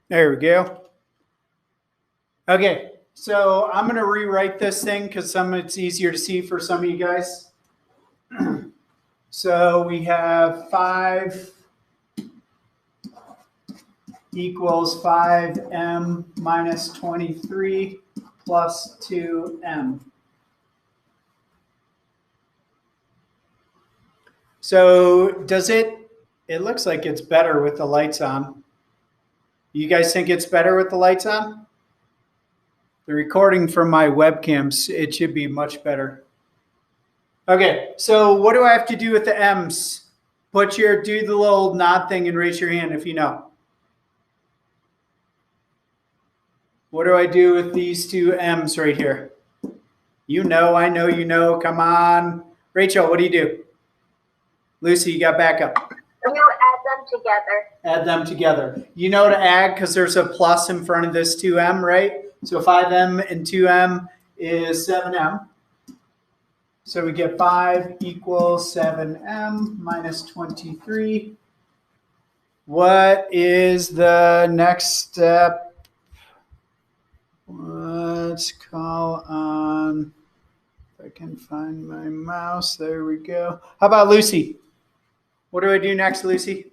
There we go. Okay, so I'm going to rewrite this thing because it's easier to see for some of you guys. So we have 5 equals 5m minus 23 plus 2m. So it looks like it's better with the lights on. You guys think it's better with the lights on? The recording from my webcams, it should be much better. Okay, so what do I have to do with the m's? Do the little nod thing and raise your hand if you know. What do I do with these two m's right here? You know, I know you know. Come on. Rachel, what do you do? Lucy, you got backup. You add them together. Add them together. You know to add because there's a plus in front of this 2m, right? So 5m and 2m is 7m. So we get 5 equals 7m minus 23. What is the next step? Let's call on, if I can find my mouse, there we go. How about Lucy? What do I do next, Lucy?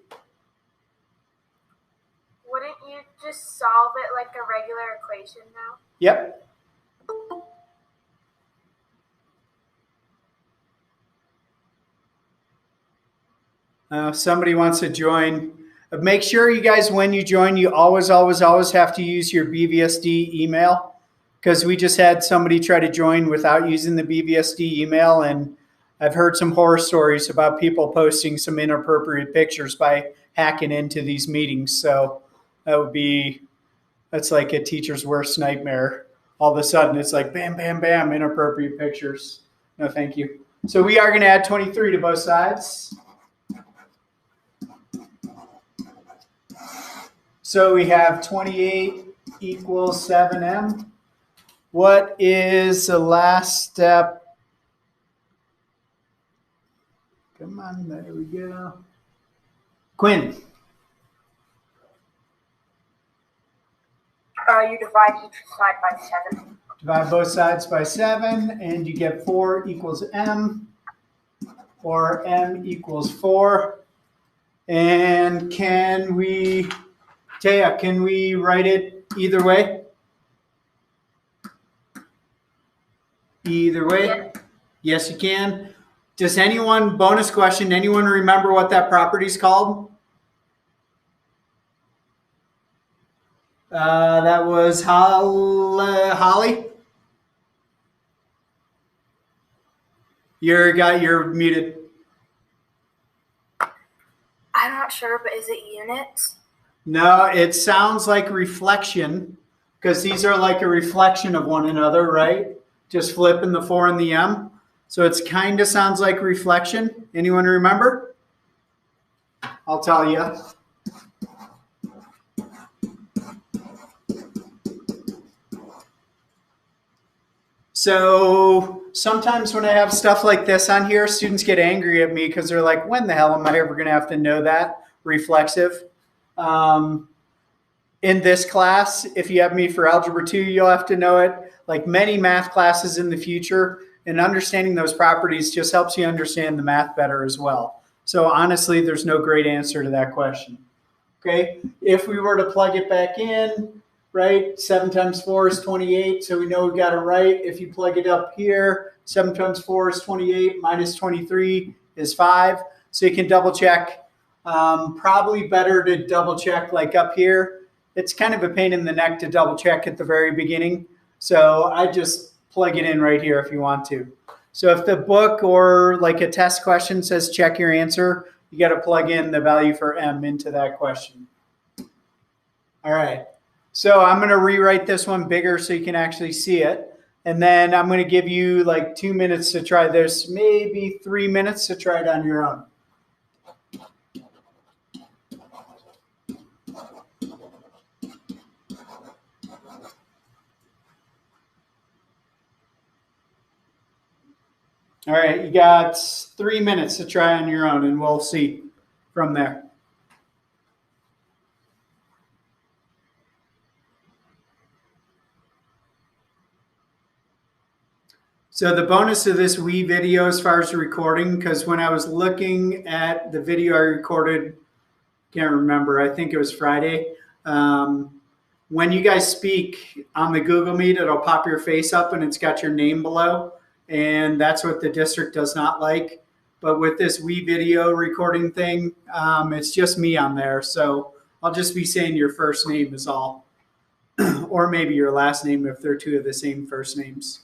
Wouldn't you just solve it like a regular equation now? Yep. Somebody wants to join. Make sure you guys, when you join, you always have to use your BVSD email, because we just had somebody try to join without using the BVSD email, and I've heard some horror stories about people posting some inappropriate pictures by hacking into these meetings. So that's like a teacher's worst nightmare. All of a sudden, it's like bam, bam, bam, inappropriate pictures. No, thank you. So we are going to add 23 to both sides. So we have 28 equals 7m. What is the last step? Come on, there we go. Quinn. You divide each side by 7. Divide both sides by 7, and you get 4 equals m, or m equals 4. And can we write it either way? Either way? Yeah. Yes, you can. Does bonus question, anyone remember what that property is called? That was Holly? You're muted. I'm not sure, but is it units? No, it sounds like reflection, because these are like a reflection of one another, right? Just flipping the 4 and the m. So it kind of sounds like reflection. Anyone remember? I'll tell you. So sometimes when I have stuff like this on here, students get angry at me because they're like, when the hell am I ever going to have to know that? Reflexive. In this class, if you have me for Algebra 2, you'll have to know it. Like many math classes in the future, and understanding those properties just helps you understand the math better as well. So honestly, there's no great answer to that question. Okay, if we were to plug it back in, right, 7 times 4 is 28, so we know we got it right. If you plug it up here, 7 times 4 is 28, minus 23 is 5. So you can double check. Probably better to double check like up here. It's kind of a pain in the neck to double check at the very beginning. So I just plug it in right here if you want to. So if the book or like a test question says check your answer, you got to plug in the value for m into that question. All right. So I'm going to rewrite this one bigger so you can actually see it. And then I'm going to give you like 2 minutes to try this, maybe 3 minutes to try it on your own. All right, you got 3 minutes to try on your own, and we'll see from there. So the bonus of this Wii video as far as the recording, because when I was looking at the video I recorded, can't remember, I think it was Friday. When you guys speak on the Google Meet, it'll pop your face up and it's got your name below. And that's what the district does not like. But with this Wii video recording thing, it's just me on there. So I'll just be saying your first name is all. Or maybe your last name if they're two of the same first names.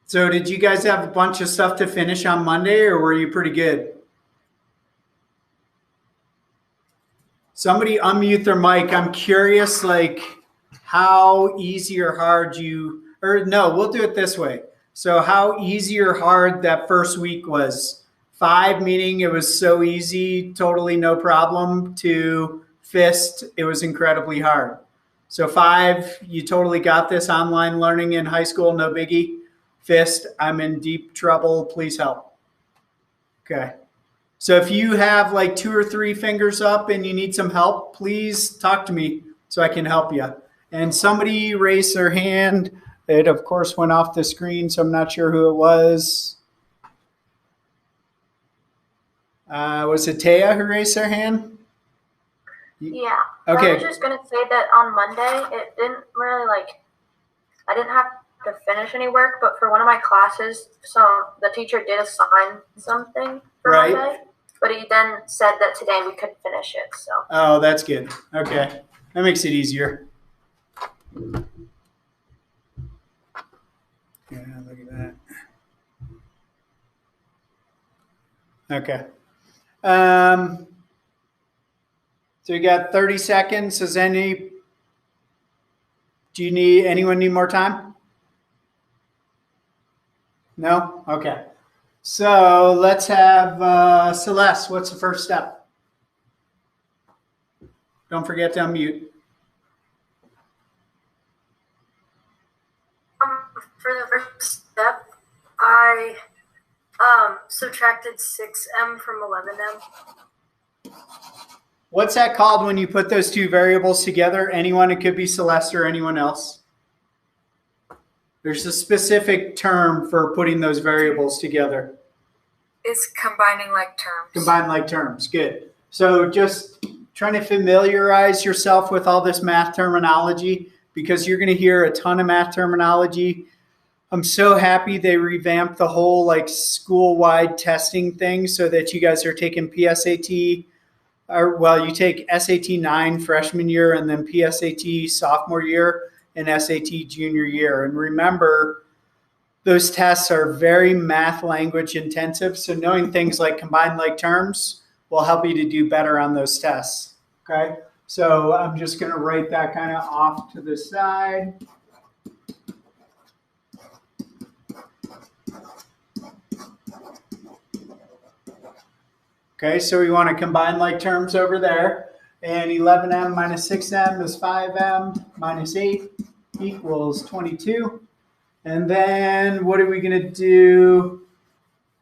So did you guys have a bunch of stuff to finish on Monday, or were you pretty good? Somebody unmute their mic. I'm curious, like, how easy or hard we'll do it this way. So how easy or hard that first week was. 5, meaning it was so easy, totally no problem, to FIST, it was incredibly hard. So 5, you totally got this, online learning in high school, no biggie. FIST, I'm in deep trouble, please help. Okay. So if you have like 2 or 3 fingers up and you need some help, please talk to me so I can help you. And somebody raised their hand. It, of course, went off the screen, so I'm not sure who it was. Was it Taya who raised their hand? Yeah. Okay. I was just going to say that on Monday, it didn't really I didn't have to finish any work, but for one of my classes, so the teacher did assign something for Monday, but he then said that today we couldn't finish it. So. Oh, that's good. Okay, that makes it easier. Yeah, look at that. Okay. So you got 30 seconds. Do anyone need more time? No? Okay. So let's have Celeste. What's the first step? Don't forget to unmute. For the first step, I subtracted 6m from 11m. What's that called when you put those two variables together? Anyone? It could be Celeste or anyone else. There's a specific term for putting those variables together. It's combining like terms. Combine like terms. Good. So just trying to familiarize yourself with all this math terminology, because you're going to hear a ton of math terminology. I'm so happy they revamped the whole like school-wide testing thing so that you guys are taking PSAT, you take SAT 9 freshman year and then PSAT sophomore year and SAT junior year. And remember, those tests are very math language intensive. So knowing things like combined like terms will help you to do better on those tests. Okay. So I'm just going to write that kind of off to the side. Okay, so we want to combine like terms over there. And 11m minus 6m is 5m minus 8 equals 22. And then what are we going to do?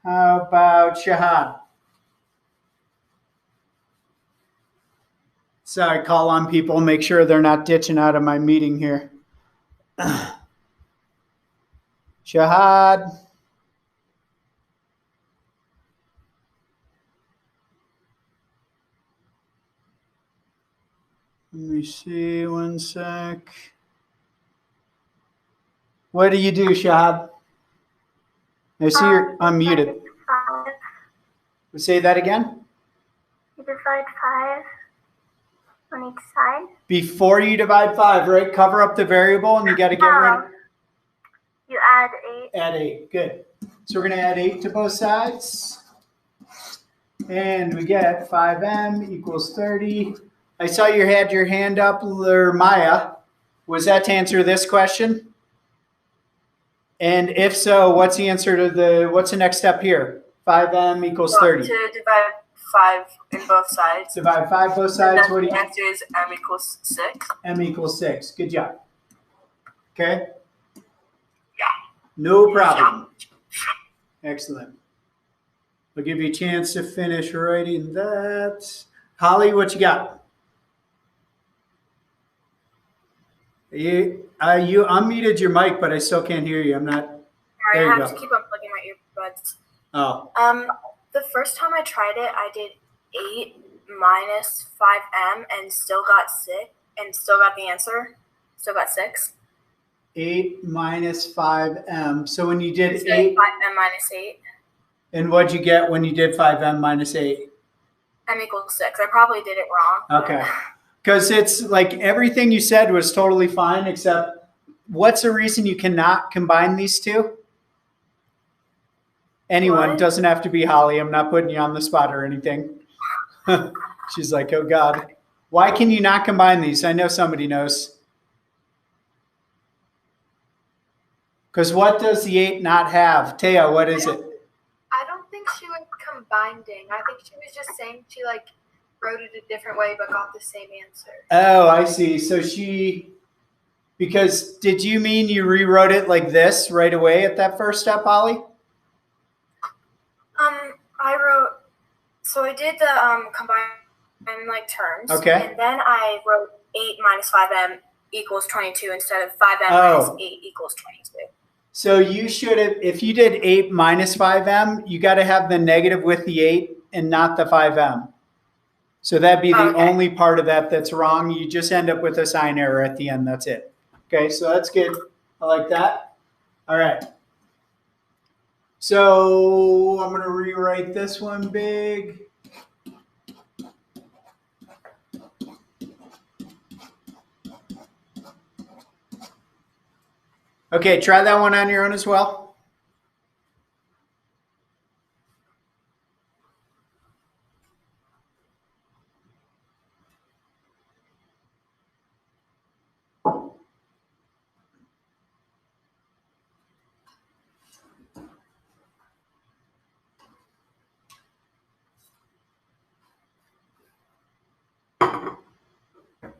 How about Shahad? So I call on people, make sure they're not ditching out of my meeting here. Shahad. Let me see, one sec. What do you do, Shahad? I see you're unmuted. Say that again? You divide 5 on each side. Before you divide 5, right? Cover up the variable and you got to get rid. You add 8. Add 8, good. So we're going to add 8 to both sides. And we get 5m equals 30. I saw you had your hand up, Maya. Was that to answer this question? And if so, what's the answer to what's the next step here? 5m equals 30. To divide 5 in both sides. Divide 5 both And sides. then What do the you? answer is m equals 6. M equals 6. Good job. Okay. Yeah. No problem. Excellent. I'll give you a chance to finish writing that. Holly, what you got? You unmuted your mic, but I still can't hear you. I'm not. Sorry, There you I have go. to keep on plugging my earbuds. Oh, The first time I tried it, I did 8 minus 5m and still got 6, and still got the answer. Still got 6. 8 minus 5m. So when you did Instead 8, of 5m minus 8, and what'd you get when you did 5m minus 8? m equals 6. I probably did it wrong. Okay. Because it's like everything you said was totally fine, except what's the reason you cannot combine these two? Anyone, What? doesn't have to be Holly. I'm not putting you on the spot or anything. She's like, oh God. Why can you not combine these? I know somebody knows. Because what does the 8 not have? Taya, what is it? I don't think she was combining. I think she was just saying she like wrote it a different way but got the same answer. Oh, I see. So because did you mean you rewrote it like this right away at that first step, Holly? I did the combine like terms. Okay. And then I wrote 8 minus 5m equals 22 instead of 5m Oh. minus 8 equals 22. So you should have, if you did 8 minus 5m, you got to have the negative with the 8 and not the 5m. So that'd be the only part of that that's wrong. You just end up with a sign error at the end. That's it. Okay, so that's good. I like that. All right. So I'm going to rewrite this one big. Okay, try that one on your own as well.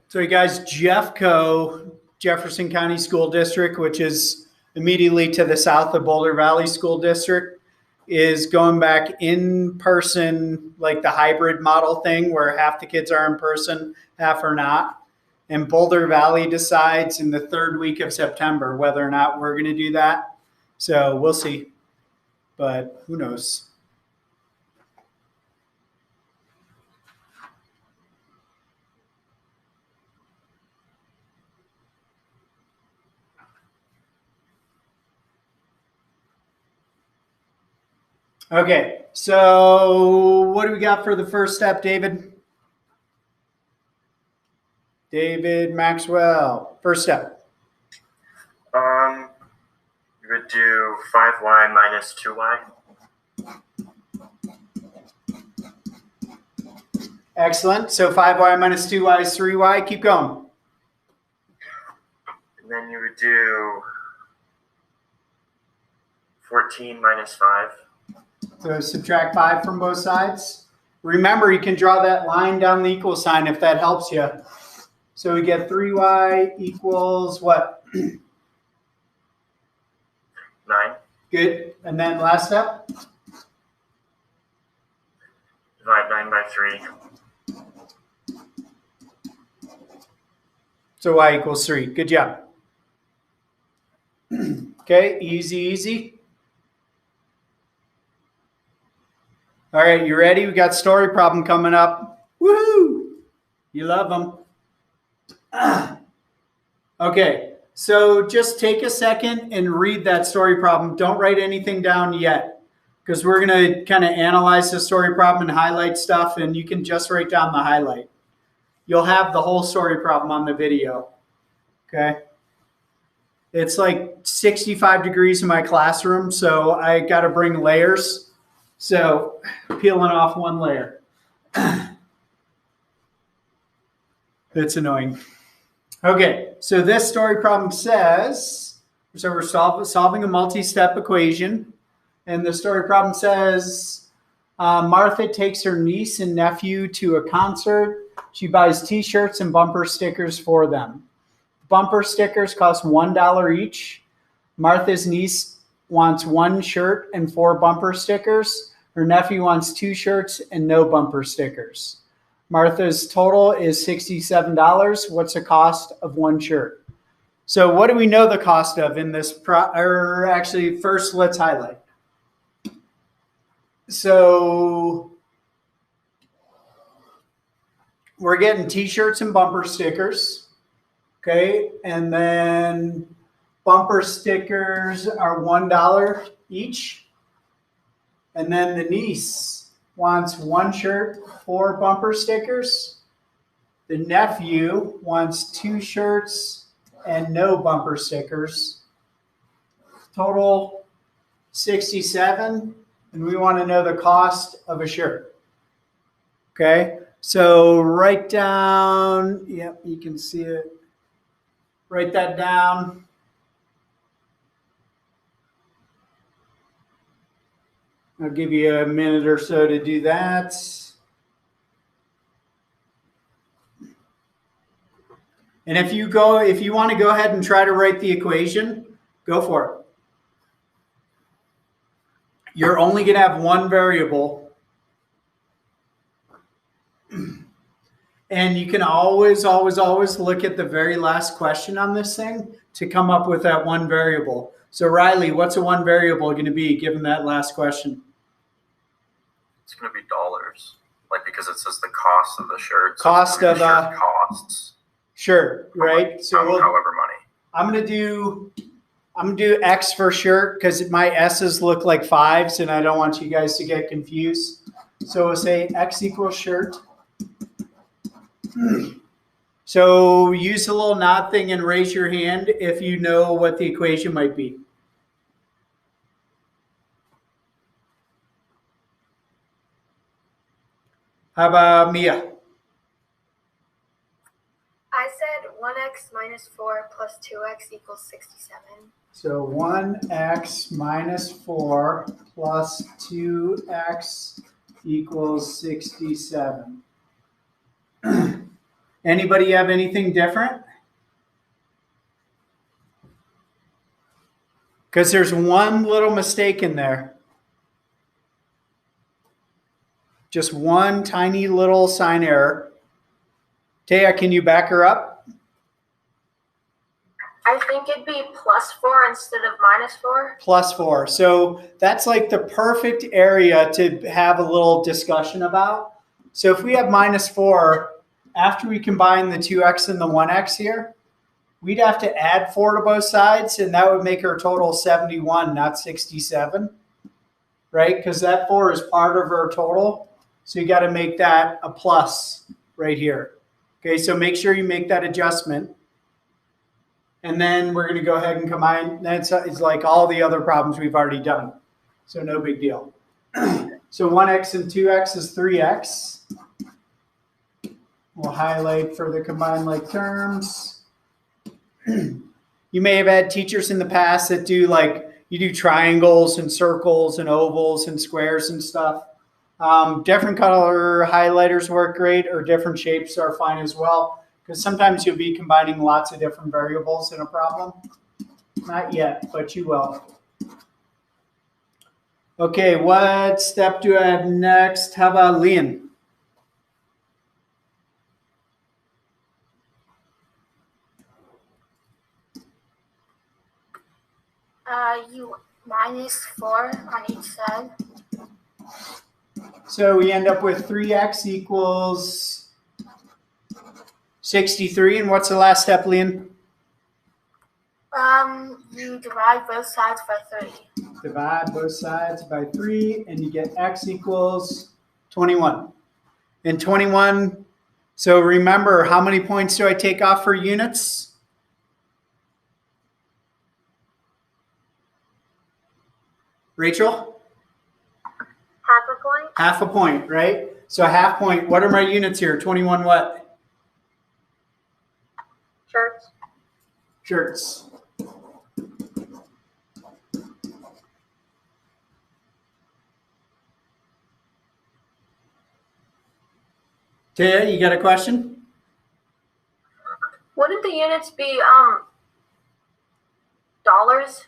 So you guys, Jeffco, Jefferson County School District, which is immediately to the south of Boulder Valley School District, is going back in person, like the hybrid model thing where half the kids are in person, half are not. And Boulder Valley decides in the 3rd week of September whether or not we're going to do that. So we'll see. But who knows? Okay, so what do we got for the first step, David? David Maxwell, first step. You would do 5y minus 2y. Excellent. So 5y minus 2y is 3y. Keep going. And then you would do 14 minus 5. So subtract 5 from both sides. Remember, you can draw that line down the equal sign if that helps you. So we get 3y equals what? 9. Good. And then last step? Divide 9 by 3. So y equals 3. Good job. Okay, easy, easy. All right, you ready? We got story problem coming up. Woohoo! You love them. Okay, so just take a second and read that story problem. Don't write anything down yet because we're going to kind of analyze the story problem and highlight stuff, and you can just write down the highlight. You'll have the whole story problem on the video, okay? It's like 65 degrees in my classroom, so I got to bring layers. So peeling off one layer. It's annoying. Okay, so this story problem says, so we're solving a multi-step equation, and the story problem says Martha takes her niece and nephew to a concert. She buys t-shirts and bumper stickers for them. Bumper stickers cost $1 each. Martha's niece wants 1 shirt and 4 bumper stickers. Her nephew wants 2 shirts and no bumper stickers. Martha's total is $67. What's the cost of 1 shirt? So what do we know the cost of in this? Or actually, first let's highlight. So we're getting t-shirts and bumper stickers. Okay, and then bumper stickers are $1 each. And then the niece wants 1 shirt, 4 bumper stickers. The nephew wants 2 shirts and no bumper stickers. Total $67, and we want to know the cost of a shirt. Okay, so write down, yep, you can see it. Write that down. I'll give you a minute or so to do that. And if you want to go ahead and try to write the equation, go for it. You're only going to have 1 variable. And you can always look at the very last question on this thing to come up with that 1 variable. So Riley, what's a 1 variable going to be given that last question? It's going to be dollars, like because it says the cost of the shirt. So Cost of shirt costs. Sure, right. So however money. I'm gonna do X for shirt because my S's look like 5s, and I don't want you guys to get confused. So we'll say X equals shirt. So use the little not thing and raise your hand if you know what the equation might be. How about Mia? I said 1x minus 4 plus 2x equals 67. So 1x minus 4 plus 2x equals 67. Anybody have anything different? Because there's one little mistake in there. Just one tiny little sign error. Taya, can you back her up? I think it'd be +4 instead of -4. +4. So that's like the perfect area to have a little discussion about. So if we have -4, after we combine the 2x and the 1x here, we'd have to add 4 to both sides, and that would make our total 71, not 67, right? Because that 4 is part of our total. So you got to make that a plus right here. Okay, so make sure you make that adjustment. And then we're going to go ahead and combine. It's like all the other problems we've already done. So no big deal. So 1x and 2x is 3x. We'll highlight for the combined like terms. You may have had teachers in the past that do you do triangles and circles and ovals and squares and stuff. Different color highlighters work great, or different shapes are fine as well, because sometimes you'll be combining lots of different variables in a problem. Not yet, but you will. Okay, what step do I have next? How about Leon? You -4 on each side. So we end up with 3x equals 63. And what's the last step, Leon? You divide both sides by 3. Divide both sides by 3, and you get x equals 21. And 21, so remember, how many points do I take off for units? Rachel? Half a point. Half a point, right? So a half point, what are my units here? 21 what? Shirts. Shirts. Taya, you got a question? Wouldn't the units be dollars,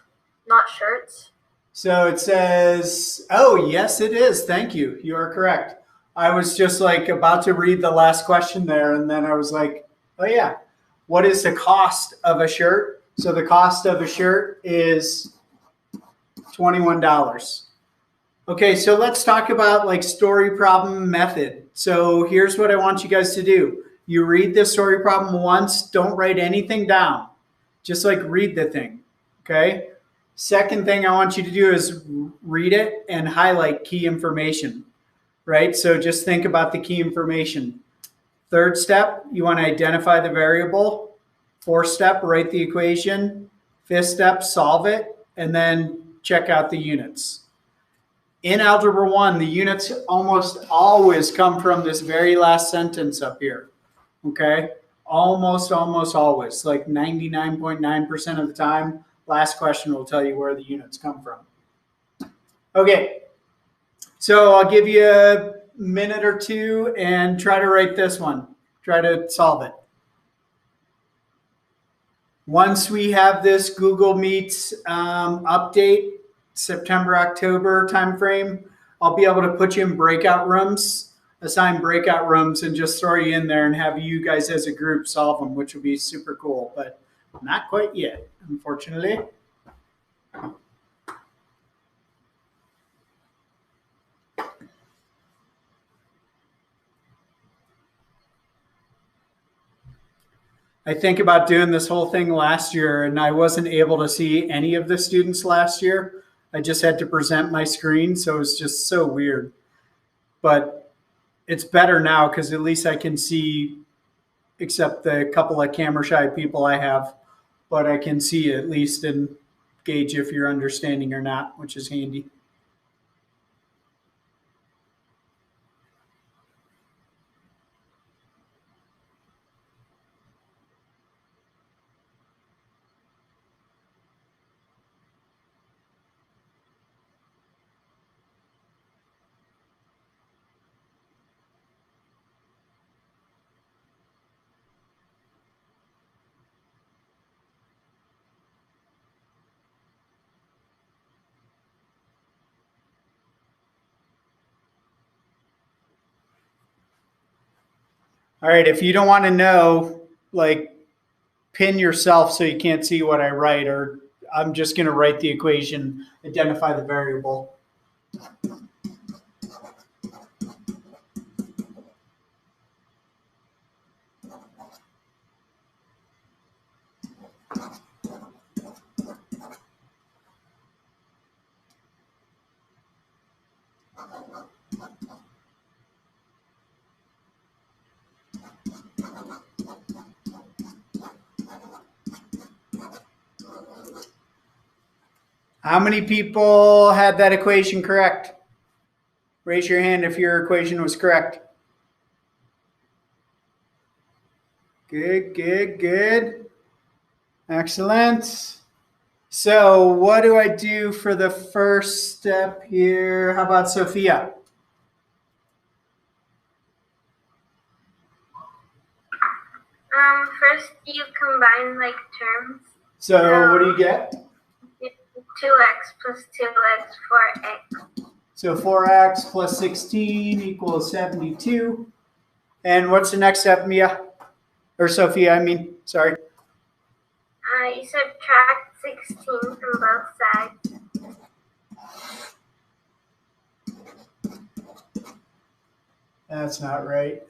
not shirts? So it says, oh, yes, it is. Thank you. You are correct. I was just like about to read the last question there, and then I was like, oh, yeah. What is the cost of a shirt? So the cost of a shirt is $21. Okay, so let's talk about like story problem method. So here's what I want you guys to do. You read the story problem once, don't write anything down. Just like read the thing, okay? Second thing I want you to do is read it and highlight key information, right? So just think about the key information. Third step, you want to identify the variable. Fourth step, write the equation. Fifth step, solve it, and then check out the units. In Algebra 1, the units almost always come from this very last sentence up here, okay? Almost always, like 99.9% of the time, last question will tell you where the units come from. Okay, so I'll give you a minute or two and try to write this one. Try to solve it. Once we have this Google Meets update, September, October timeframe, I'll be able to put you in breakout rooms, assign breakout rooms, and just throw you in there and have you guys as a group solve them, which would be super cool, but not quite yet, unfortunately. I think about doing this whole thing last year, and I wasn't able to see any of the students last year. I just had to present my screen, so it was just so weird. But it's better now because at least I can see, except the couple of camera shy people I have, but I can see at least and gauge if you're understanding or not, which is handy. All right, if you don't want to know, like, pin yourself so you can't see what I write, or I'm just going to write the equation, identify the variable. How many people had that equation correct? Raise your hand if your equation was correct. Good, good, good. Excellent. So what do I do for the first step here? How about Sophia? First you combine like terms. So what do you get? 2x plus 2x, 4x. So 4x plus 16 equals 72. And what's the next step, Mia? Or Sophia, I mean, sorry. You subtract 16 from both sides. That's not right.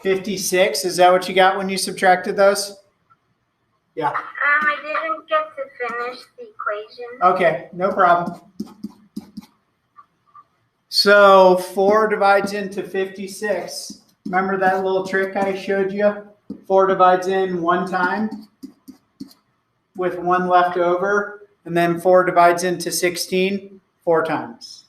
56, is that what you got when you subtracted those? Yeah. I didn't get to finish the equation. Okay, no problem. So 4 divides into 56. Remember that little trick I showed you? 4 divides in one time with 1 left over, and then 4 divides into 16 4 times.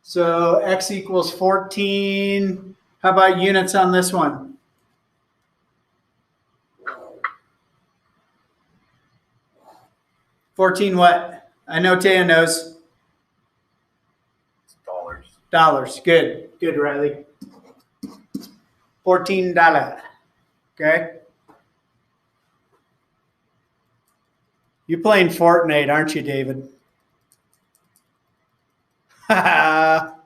So x equals 14. How about units on this one? $14 what? I know Taya knows. Dollars. Good. Good, Riley. $14. Okay. You're playing Fortnite, aren't you, David? That's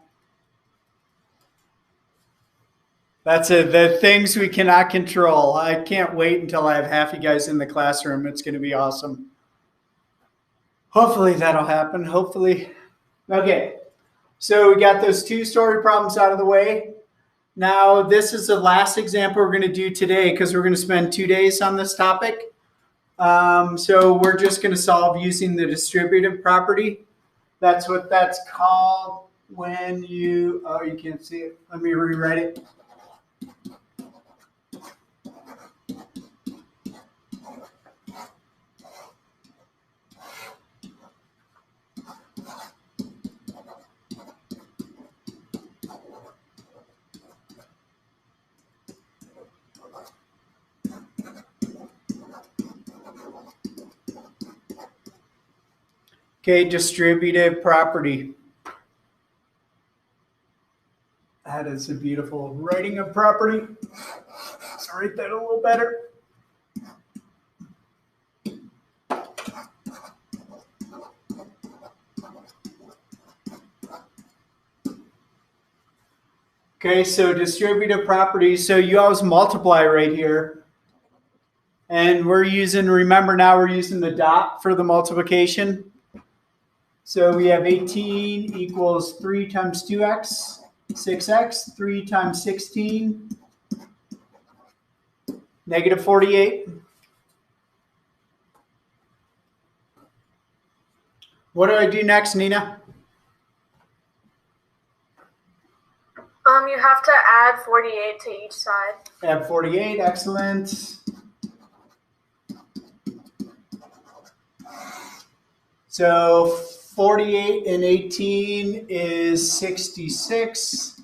it. The things we cannot control. I can't wait until I have half you guys in the classroom. It's going to be awesome. Hopefully that'll happen. Hopefully. Okay. So we got those 2-story problems out of the way. Now, this is the last example we're going to do today because we're going to spend 2 days on this topic. So we're just going to solve using the distributive property. That's what that's called when you, oh, you can't see it. Let me rewrite it. Okay, distributive property. That is a beautiful writing of property. Let's write that a little better. Okay, so distributive property. So you always multiply right here. And we're using, remember now we're using the dot for the multiplication. So we have 18 equals 3 times 2x, 6x, 3 times 16, negative 48. What do I do next, Nina? You have to add 48 to each side. Add 48, excellent. So 48 and 18 is 66.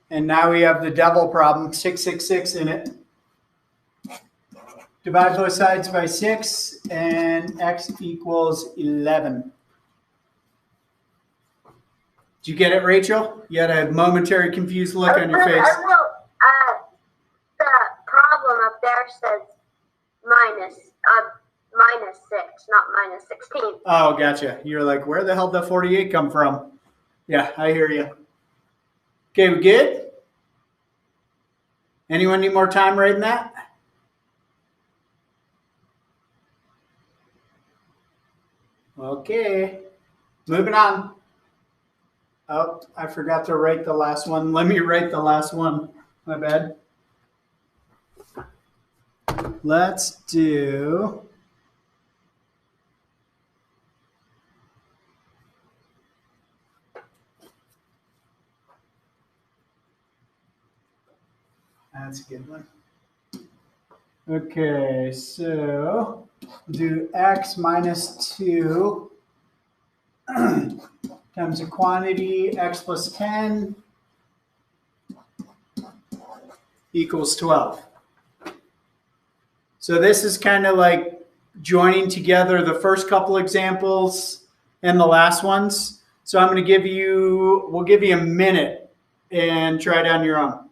And now we have the devil problem, 666 in it. Divide both sides by 6, and x equals 11. Did you get it, Rachel? You had a momentary confused look on your face. The problem up there says minus 6, not minus 16. Oh, gotcha. You're like, where the hell did the 48 come from? Yeah, I hear you. Okay, we good? Anyone need more time writing that? Okay, moving on. Oh, I forgot to write the last one. Let me write the last one. My bad. Let's do that's a good one. Okay, so do x minus 2 times a quantity x plus 10 equals 12. So this is kind of like joining together the first couple examples and the last ones. So I'm going to give you, we'll give you a minute and try it on your own.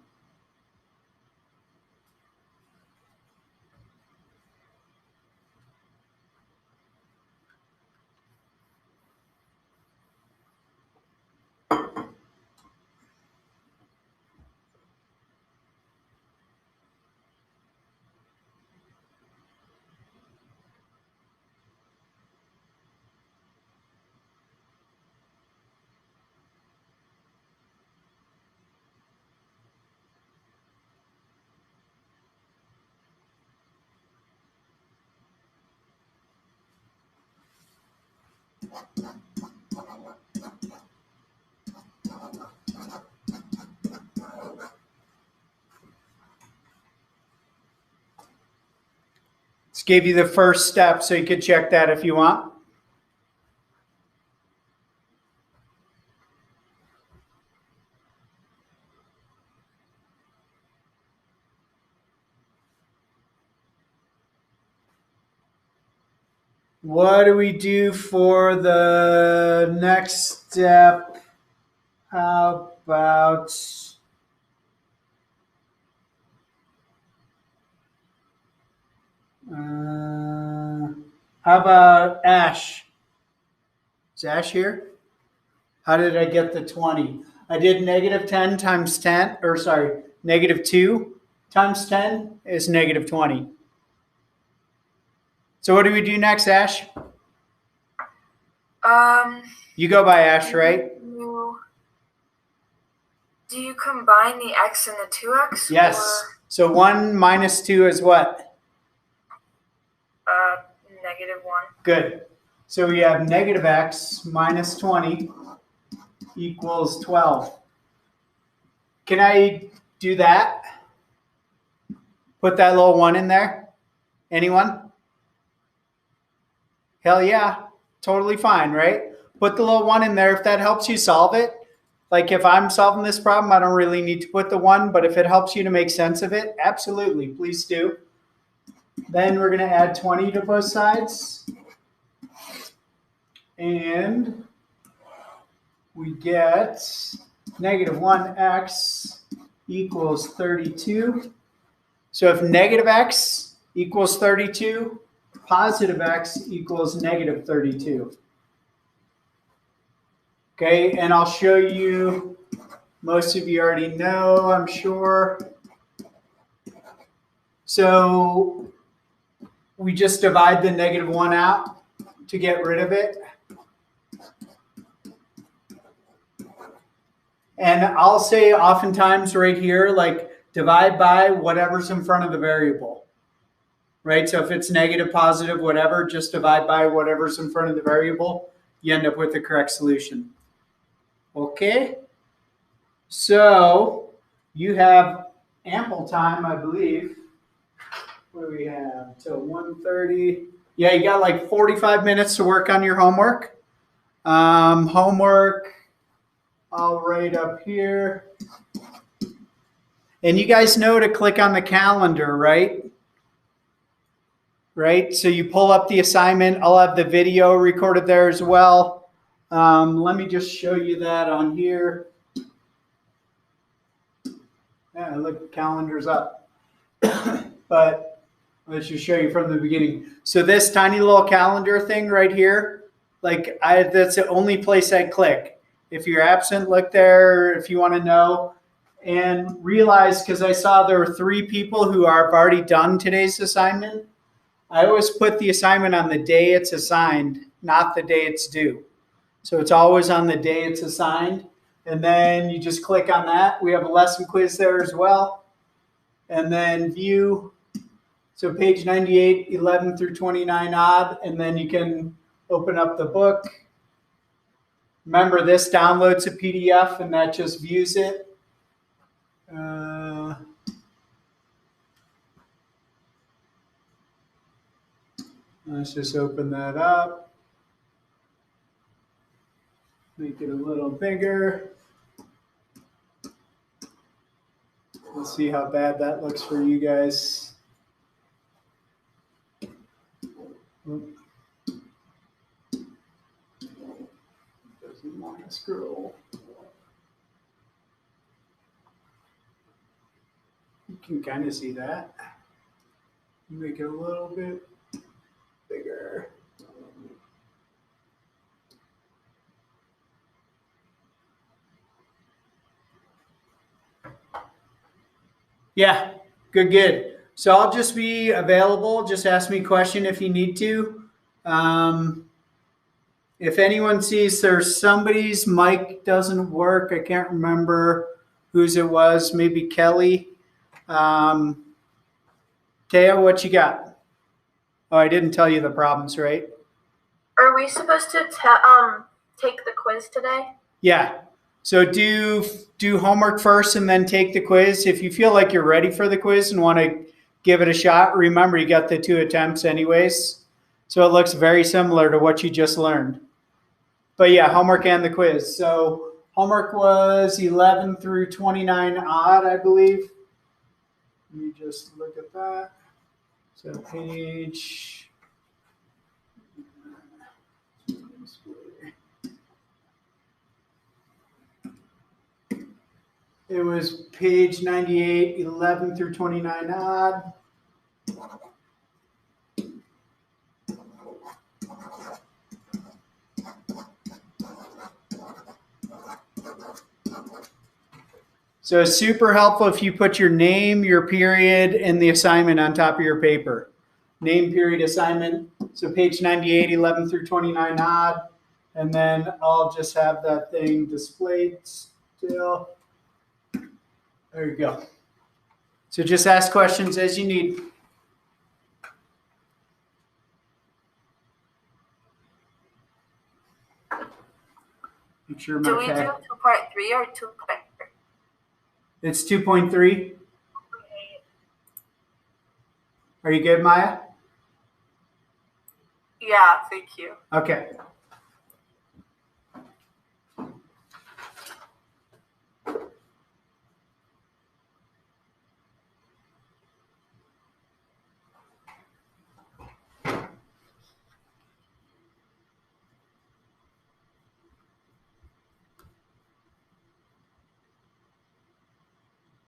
Just gave you the first step so you could check that if you want. What do we do for the next step? How about Ash? Is Ash here? How did I get the 20? I did negative 10 times 10, or sorry, negative 2 times 10 is negative 20. So what do we do next, Ash? You go by Ash, right? Do you combine the x and the 2x? Yes. Or, so 1 minus 2 is what? negative 1. Good. So we have negative x minus 20 equals 12. Can I do that? Put that little 1 in there? Anyone? Hell yeah. Totally fine, right? Put the little 1 in there if that helps you solve it. Like if I'm solving this problem, I don't really need to put the 1, but if it helps you to make sense of it, absolutely, please do. Then we're going to add 20 to both sides. And we get negative 1x equals 32. So if negative x equals 32, positive x equals negative 32. Okay, and I'll show you, most of you already know, I'm sure. So we just divide the negative 1 out to get rid of it. And I'll say oftentimes right here, like divide by whatever's in front of the variable, right? So if it's negative, positive, whatever, just divide by whatever's in front of the variable. You end up with the correct solution. Okay? So you have ample time, I believe. What do we have? Till 1:30. Yeah, you got like 45 minutes to work on your homework. Homework, I'll write up here. And you guys know to click on the calendar, right? Right? So you pull up the assignment. I'll have the video recorded there as well. Let me just show you that on here. Yeah, look, calendar's up. But let's just show you from the beginning. So this tiny little calendar thing right here, like that's the only place I click. If you're absent, look there if you want to know. And realize, because I saw there were 3 people who have already done today's assignment, I always put the assignment on the day it's assigned, not the day it's due. So it's always on the day it's assigned. And then you just click on that. We have a lesson quiz there as well. And then view. So page 98, 11 through 29 odd. And then you can open up the book. Remember, this downloads a PDF and that just views it. Let's just open that up. Make it a little bigger. Let's see how bad that looks for you guys. Doesn't want to scroll. You can kind of see that. Make it a little bit bigger. Yeah, good. So I'll just be available. Just ask me a question if you need to. If anyone sees there's somebody's mic doesn't work, I can't remember whose it was, maybe Kelly. Taya, what you got? Oh, I didn't tell you the problems, right? Are we supposed to take the quiz today? Yeah. So do homework first and then take the quiz. If you feel like you're ready for the quiz and want to give it a shot, remember you got the 2 attempts anyways. So it looks very similar to what you just learned. But yeah, homework and the quiz. So homework was 11 through 29 odd, I believe. Let me just look at that. So page It was page 98, 11 through 29 odd. So it's super helpful if you put your name, your period, and the assignment on top of your paper. Name, period, assignment. So page 98, 11 through 29 odd. And then I'll just have that thing displayed still. There you go. So just ask questions as you need. Make sure Do my we do tag. 2.3 or 2.3? It's 2.3. Are you good, Maya? Yeah, thank you. Okay.